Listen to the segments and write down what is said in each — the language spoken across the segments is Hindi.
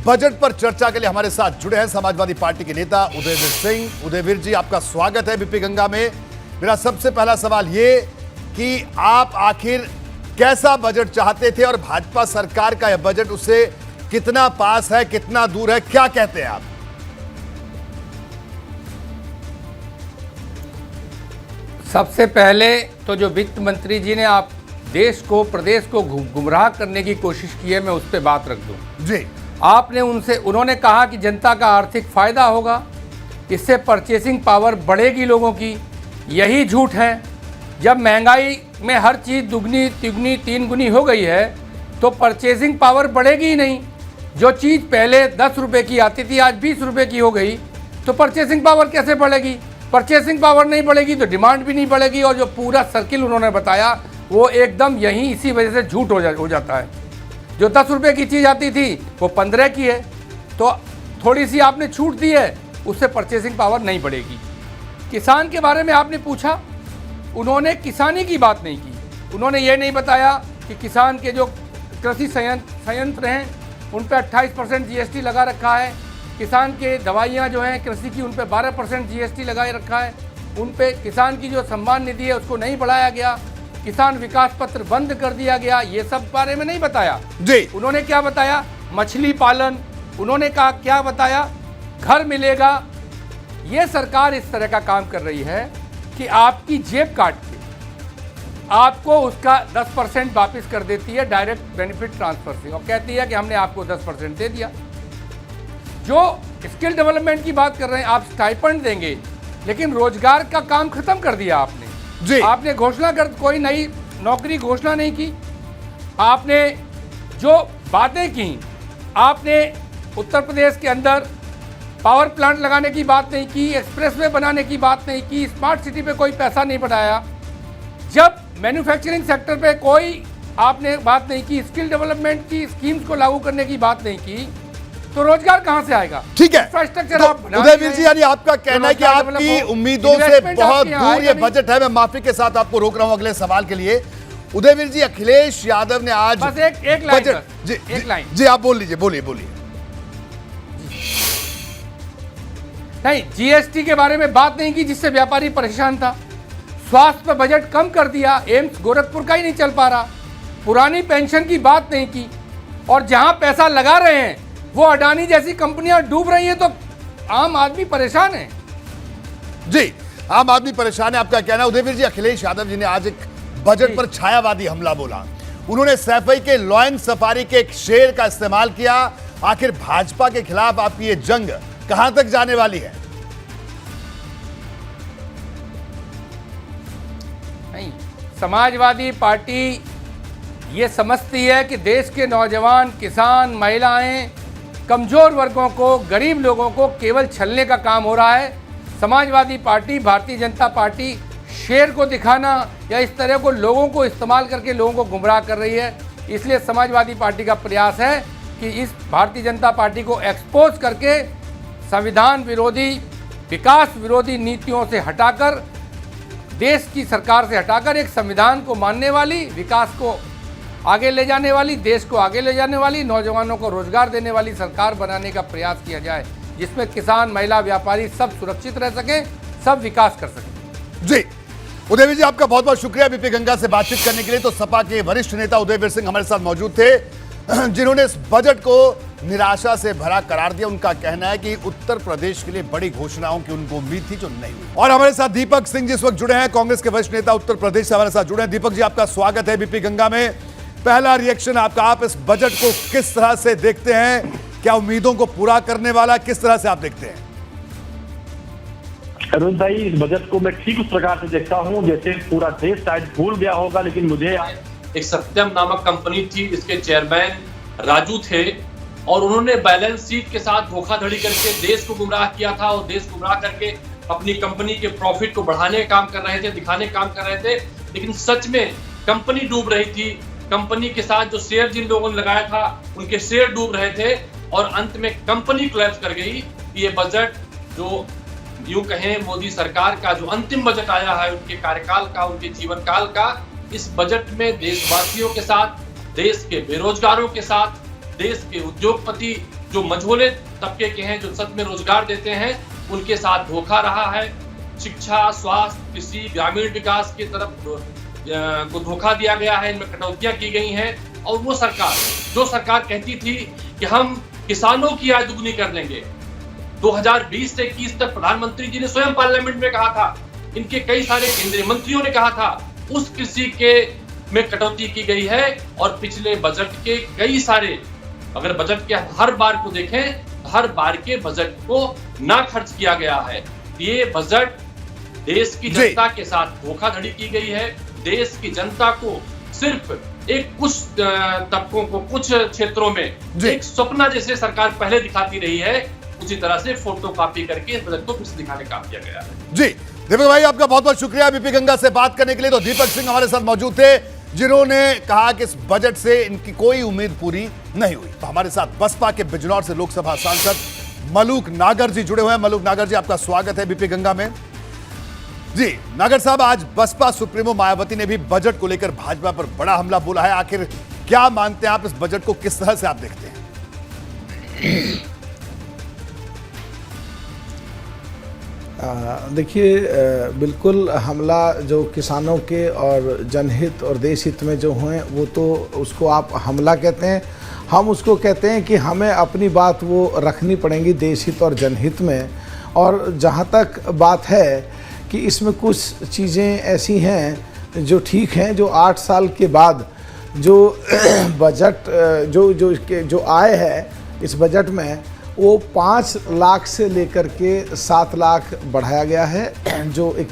बजट पर चर्चा के लिए हमारे साथ जुड़े हैं समाजवादी पार्टी के नेता उदयवीर सिंह। उदयवीर जी, आपका स्वागत है बीपी गंगा में। मेरा सबसे पहला सवाल ये कि आप आखिर कैसा बजट चाहते थे और भाजपा सरकार का यह बजट उससे कितना पास है, कितना दूर है, क्या कहते हैं आप? सबसे पहले तो जो वित्त मंत्री जी ने आप देश को, प्रदेश को गुमराह करने की कोशिश की है, मैं उस पर बात रख दूं जी। उन्होंने कहा कि जनता का आर्थिक फायदा होगा, इससे परचेसिंग पावर बढ़ेगी लोगों की। यही झूठ है। जब महंगाई में हर चीज़ दुगनी तिगुनी तीन गुनी हो गई है तो परचेसिंग पावर बढ़ेगी ही नहीं। जो चीज़ पहले 10 रुपये की आती थी आज 20 रुपये की हो गई तो परचेसिंग पावर कैसे बढ़ेगी? परचेसिंग पावर नहीं बढ़ेगी तो डिमांड भी नहीं बढ़ेगी। और जो पूरा सर्किल उन्होंने बताया वो एकदम यही इसी वजह से झूठ हो जाता है। जो 10 रुपये की चीज़ आती थी वो 15 की है, तो थोड़ी सी आपने छूट दी है, उससे परचेसिंग पावर नहीं बढ़ेगी। किसान के बारे में आपने पूछा, उन्होंने किसानी की बात नहीं की। उन्होंने ये नहीं बताया कि किसान के जो कृषि संयंत्र हैं उन पर 28% GST लगा रखा है। किसान के दवाइयाँ जो हैं कृषि की उन पर 12% GST लगाए रखा है। उन पे किसान की जो सम्मान निधि है उसको नहीं बढ़ाया गया। किसान विकास पत्र बंद कर दिया गया। ये सब बारे में नहीं बताया जी। उन्होंने क्या बताया? मछली पालन, उन्होंने कहा क्या बताया? घर मिलेगा। ये सरकार इस तरह का काम कर रही है कि आपकी जेब काट के आपको उसका 10% वापस कर देती है डायरेक्ट बेनिफिट ट्रांसफर से, और कहती है कि हमने आपको 10% दे दिया। जो स्किल डेवलपमेंट की बात कर रहे हैं, आप स्टाइपेंड देंगे, लेकिन रोजगार का काम खत्म कर दिया आपने जी। आपने घोषणा कर कोई नई नौकरी घोषणा नहीं की। आपने जो बातें की, आपने उत्तर प्रदेश के अंदर पावर प्लांट लगाने की बात नहीं की, एक्सप्रेसवे बनाने की बात नहीं की, स्मार्ट सिटी पे कोई पैसा नहीं बढ़ाया। जब मैन्युफैक्चरिंग सेक्टर पे कोई आपने बात नहीं की, स्किल डेवलपमेंट की स्कीम्स को लागू करने की बात नहीं की, तो रोजगार कहां से आएगा? ठीक है, इंफ्रास्ट्रक्चर तो उदयवीर जी, यानी आपका कहना है कि आपकी उम्मीदों से बहुत दूर ये बजट है। मैं माफी के साथ आपको रोक रहा हूं अगले सवाल के लिए। उदयवीर जी, अखिलेश यादव ने आज बस एक लाइन बजट जी आप बोल लीजिए, बोलिए। नहीं, GST के बारे में बात नहीं की जिससे व्यापारी परेशान था। स्वास्थ्य पर बजट कम कर दिया, एम्स गोरखपुर का ही नहीं चल पा रहा। पुरानी पेंशन की बात नहीं की, और जहां पैसा लगा रहे हैं वो अडानी जैसी कंपनियां डूब रही हैं, तो आम आदमी परेशान है। जी, आम आदमी परेशान है, आपका कहना है। उदयवीर जी, अखिलेश यादव जी ने आज एक बजट पर छायावादी हमला बोला। उन्होंने सैफई के लॉयन सफारी के एक शेर का इस्तेमाल किया। आखिर भाजपा के खिलाफ आपकी ये जंग कहां तक जाने वाली है? नहीं, समाजवादी पार्टी ये समझती है कि देश के नौजवान, किसान, महिलाएं, कमजोर वर्गों को, गरीब लोगों को केवल छलने का काम हो रहा है। समाजवादी पार्टी, भारतीय जनता पार्टी शेर को दिखाना या इस तरह को लोगों को इस्तेमाल करके लोगों को गुमराह कर रही है। इसलिए समाजवादी पार्टी का प्रयास है कि इस भारतीय जनता पार्टी को एक्सपोज करके संविधान विरोधी, विकास विरोधी नीतियों से हटाकर, देश की सरकार से हटाकर एक संविधान को मानने वाली, विकास को आगे ले जाने वाली, देश को आगे ले जाने वाली, नौजवानों को रोजगार देने वाली सरकार बनाने का प्रयास किया जाए, जिसमें किसान, महिला, व्यापारी सब सुरक्षित रह सकें, सब विकास कर सकें। जी, उदयवीर जी, आपका बहुत बहुत शुक्रिया बीपी गंगा से बातचीत करने के लिए। तो सपा के वरिष्ठ नेता उदयवीर सिंह हमारे साथ मौजूद थे, जिन्होंने इस बजट को निराशा से भरा करार दिया। उनका कहना है कि उत्तर प्रदेश के लिए बड़ी घोषणाओं की उनको उम्मीद थी जो नहीं हुई। और हमारे साथ दीपक सिंह जी इस वक्त जुड़े हैं, कांग्रेस के वरिष्ठ नेता उत्तर प्रदेश से हमारे साथ जुड़े हैं। दीपक जी, आपका स्वागत है बीपी गंगा में। पहला रिएक्शन आपका, आप इस बजट को किस तरह से देखते हैं? क्या उम्मीदों को पूरा करने वाला, किस तरह से आप देखते हैं? अरुण भाई, इस बजट को मैं ठीक उस प्रकार से देखता हूं जैसे पूरा देश शायद भूल गया होगा, लेकिन मुझे एक सत्यम नामक कंपनी थी, इसके चेयरमैन राजू थे, और उन्होंने बैलेंस शीट के साथ धोखाधड़ी करके देश को गुमराह किया था, और देश गुमराह करके अपनी कंपनी के प्रॉफिट को बढ़ाने का काम कर रहे थे, दिखाने का काम कर रहे थे। लेकिन सच में कंपनी डूब रही थी। कंपनी के साथ जो शेयर जिन लोगों ने लगाया था उनके शेयर डूब रहे थे, और अंत में कंपनी कोलैप्स कर गई। ये बजट जो यूं कहें मोदी सरकार का जो अंतिम बजट आया है उनके कार्यकाल का, उनके जीवन काल का, इस बजट में देशवासियों के साथ, देश के बेरोजगारों के साथ, देश के उद्योगपति जो मझोले तबके के हैं, जो सच में रोजगार देते हैं, उनके साथ धोखा रहा है। शिक्षा, स्वास्थ्य, कृषि, ग्रामीण विकास की तरफ को धोखा दिया गया है, इनमें कटौतियां की गई हैं। और वो सरकार, जो सरकार कहती थी कि हम किसानों की आय दुगनी कर देंगे, 2020 से 21 तक प्रधानमंत्री जी ने स्वयं पार्लियामेंट में कहा था, इनके कई सारे केंद्रीय मंत्रियों ने कहा था, उस कृषि के में कटौती की गई है। और पिछले बजट के कई सारे, अगर बजट के हर बार को देखें, हर बार के बजट को ना खर्च किया गया है। ये बजट देश की जनता के साथ धोखाधड़ी की गई है। देश की जनता को सिर्फ एक कुछ तबकों को, कुछ क्षेत्रों में एक सपना जैसे सरकार पहले दिखाती रही है, उसी तरह से फोटो कॉपी करके इस बजट को फिर से दिखाने का काम किया गया है। जी दीपक भाई, आपका बहुत बहुत शुक्रिया बीपी गंगा से बात करने के लिए। तो दीपक सिंह हमारे साथ मौजूद थे, जिन्होंने कहा कि इस बजट से इनकी कोई उम्मीद पूरी नहीं हुई। तो हमारे साथ बसपा के बिजनौर से लोकसभा सांसद मलूक नागर जी जुड़े हुए हैं। मलूक नागर जी, आपका स्वागत है बीपी गंगा में। जी नागर साहब, आज बसपा सुप्रीमो मायावती ने भी बजट को लेकर भाजपा पर बड़ा हमला बोला है। आखिर क्या मानते हैं आप, इस बजट को किस तरह से आप देखते हैं? देखिए, बिल्कुल हमला जो किसानों के और जनहित और देश हित में जो हुए, वो तो उसको आप हमला कहते हैं। हम उसको कहते हैं कि हमें अपनी बात वो रखनी पड़ेगी देश हित और जनहित में। और जहाँ तक बात है कि इसमें कुछ चीज़ें ऐसी हैं जो ठीक हैं, जो 8 साल के बाद जो बजट जो आय है इस बजट में, वो 5 लाख से लेकर के 7 लाख बढ़ाया गया है, जो एक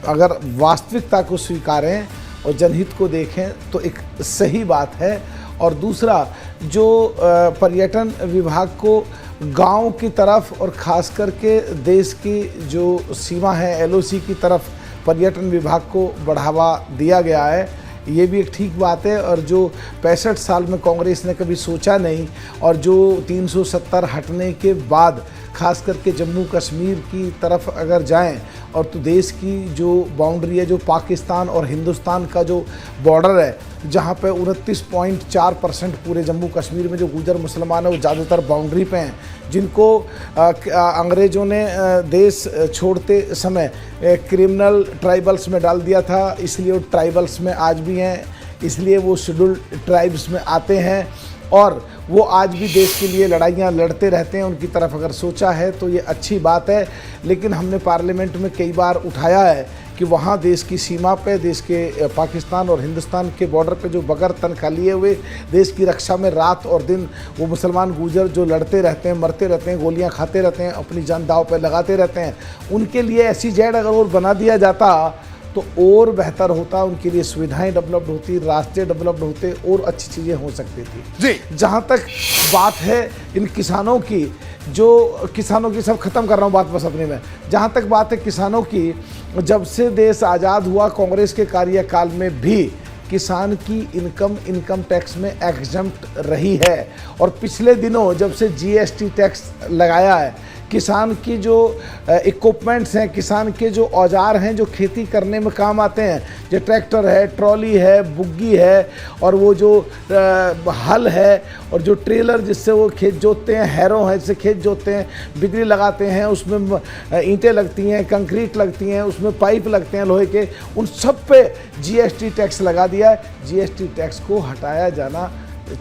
अगर वास्तविकता को स्वीकारें और जनहित को देखें तो एक सही बात है। और दूसरा, जो पर्यटन विभाग को गांव की तरफ और ख़ास करके देश की जो सीमा है एलओसी की तरफ पर्यटन विभाग को बढ़ावा दिया गया है, ये भी एक ठीक बात है। और जो 65 साल में कांग्रेस ने कभी सोचा नहीं, और जो 370 हटने के बाद खास करके जम्मू कश्मीर की तरफ अगर जाएं, और तो देश की जो बाउंड्री है, जो पाकिस्तान और हिंदुस्तान का जो बॉर्डर है, जहाँ पे 29.4% पूरे जम्मू कश्मीर में जो गुजर मुसलमान है वो ज़्यादातर बाउंड्री पे हैं, जिनको अंग्रेज़ों ने देश छोड़ते समय क्रिमिनल ट्राइबल्स में डाल दिया था, इसलिए वो ट्राइबल्स में आज भी हैं, इसलिए वो शेड्यूल्ड ट्राइब्स में आते हैं। और वो आज भी देश के लिए लड़ाइयाँ लड़ते रहते हैं। उनकी तरफ अगर सोचा है तो ये अच्छी बात है। लेकिन हमने पार्लियामेंट में कई बार उठाया है कि वहाँ देश की सीमा पे, देश के पाकिस्तान और हिंदुस्तान के बॉर्डर पे जो बगैर तनख्वाह लिए हुए देश की रक्षा में रात और दिन वो मुसलमान गुजर जो लड़ते रहते हैं, मरते रहते हैं, गोलियां खाते रहते हैं, अपनी जान दांव पे लगाते रहते हैं, उनके लिए ऐसी जेड अगर और बना दिया जाता तो और बेहतर होता, उनके लिए सुविधाएं डेवलप्ड होती, रास्ते डेवलप्ड होते, और अच्छी चीज़ें हो सकती थी। जी जहाँ तक बात है इन किसानों की, जो किसानों की, सब खत्म कर रहा हूँ बात बस अपने में, जहाँ तक बात है किसानों की, जब से देश आज़ाद हुआ कांग्रेस के कार्यकाल में भी किसान की इनकम टैक्स में एग्जम्प्ट रही है। और पिछले दिनों जब से जीएसटी टैक्स लगाया है, किसान की जो इक्विपमेंट्स हैं, किसान के जो औजार हैं जो खेती करने में काम आते हैं, जो ट्रैक्टर है, ट्रॉली है, बुग्गी है, और वो जो हल है, और जो ट्रेलर जिससे वो खेत जोतते हैं, हैरो है जिससे खेत जोतते हैं, बिजली लगाते हैं, उसमें ईंटें लगती हैं, कंक्रीट लगती हैं, उसमें पाइप लगते हैं लोहे के, उन सब पे जीएसटी टैक्स लगा दिया है। जीएसटी टैक्स को हटाया जाना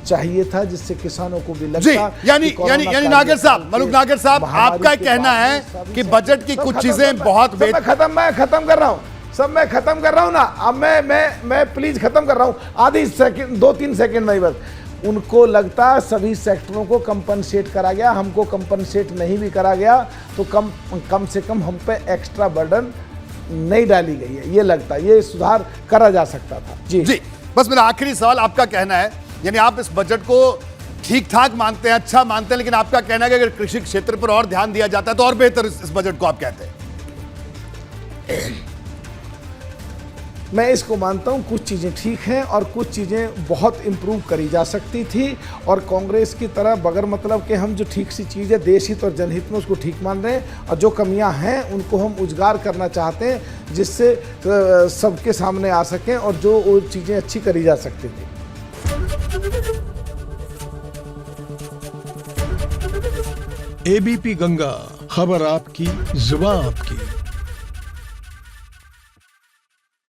चाहिए था, जिससे किसानों को भी लगता। जी यानी नागर साहब, मलूक नागर साहब, आपका कहना है कि बजट की कुछ चीजें बहुत मैं खत्म कर रहा हूँ, सब मैं खत्म कर रहा हूँ ना। अब मैं प्लीज खत्म कर रहा हूँ, आधी सेकंड, 2-3 सेकंड में बस। उनको लगता सभी सेक्टरों को कंपनसेट करा गया, हमको कंपनसेट नहीं भी करा गया, तो कम से कम हम पे एक्स्ट्रा बर्डन नहीं डाली गई है, ये लगता है, ये सुधार करा जा सकता था। जी बस मेरा आखिरी सवाल, आपका कहना है, यानी आप इस बजट को ठीक ठाक मानते हैं, अच्छा मानते हैं, लेकिन आपका कहना है कि अगर कृषि क्षेत्र पर और ध्यान दिया जाता है तो और बेहतर इस बजट को आप कहते हैं? मैं इसको मानता हूँ कुछ चीज़ें ठीक हैं और कुछ चीज़ें बहुत इम्प्रूव करी जा सकती थी। और कांग्रेस की तरह बगैर मतलब कि हम जो ठीक सी चीज़ है देश हित और जनहित में, उसको ठीक मान रहे हैं, और जो कमियां हैं उनको हम उजागर करना चाहते हैं, जिससे सबके सामने आ सकें और जो चीज़ें अच्छी करी जा सकती थी। एबीपी गंगा, खबर आपकी, जुबान आपकी।